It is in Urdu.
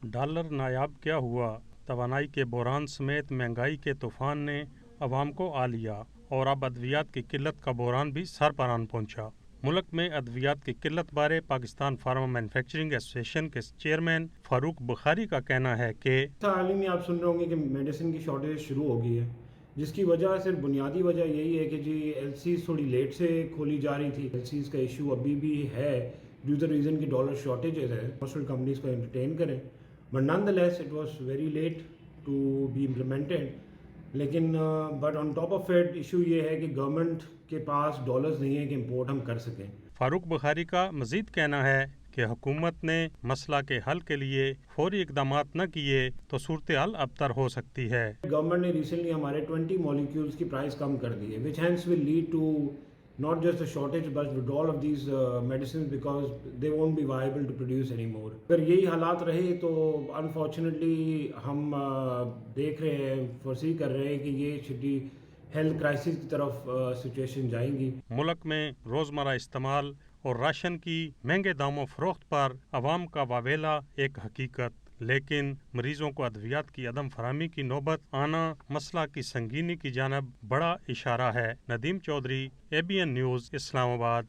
ڈالر نایاب کیا ہوا؟ توانائی کے بحران سمیت مہنگائی کے طوفان نے عوام کو آ لیا اور اب ادویات کی قلت کا بحران بھی سر پر آن پہنچا۔ ملک میں ادویات کی قلت بارے پاکستان فارما مینوفیکچرنگ ایسوسی ایشن کے چیئرمین فاروق بخاری کا کہنا ہے کہ حال ہی میں آپ سن رہے ہوں گے کہ میڈیسن کی شارٹیج شروع ہو گئی ہے، جس کی وجہ صرف بنیادی وجہ یہی ہے کہ ایل سیز تھوڑی لیٹ سے کھولی جا رہی تھی۔ ایل سیز کا ایشو ابھی بھی ہے ڈیو ٹو ریزن کی ڈالر شارٹیجز ہے، ہاسپٹل کمپنیز کو انٹرٹین کریں، but nonetheless it was very late to be implemented. لیکن but on top of it issue یہ ہے کہ گورنمنٹ کے پاس ڈالرز نہیں ہیں کہ امپورٹ ہم کر سکیں۔ فاروق بخاری کا مزید کہنا ہے کہ حکومت نے مسئلہ کے حل کے لیے فوری اقدامات نہ کیے تو صورتحال ابتر ہو سکتی ہے۔ گورنمنٹ نے ریسنٹلی ہمارے 20 مالیکیولز کی پرائز کم کر دی ہے، which hence will lead to not just a shortage but withdrawal of these medicines because they won't be viable to produce anymore۔ اگر یہی حالات رہے تو انفارچونیٹلی ہم دیکھ رہے ہیں، فرضی کر رہے ہیں کہ یہ چھٹی ہیلتھ کرائسس کی طرف سچویشن جائیں گی۔ ملک میں روزمرہ استعمال اور راشن کی مہنگے داموں فروخت پر عوام کا واویلا ایک حقیقت، لیکن مریضوں کو ادویات کی عدم فراہمی کی نوبت آنا مسئلہ کی سنگینی کی جانب بڑا اشارہ ہے۔ ندیم چودھری، ABN نیوز، اسلام آباد۔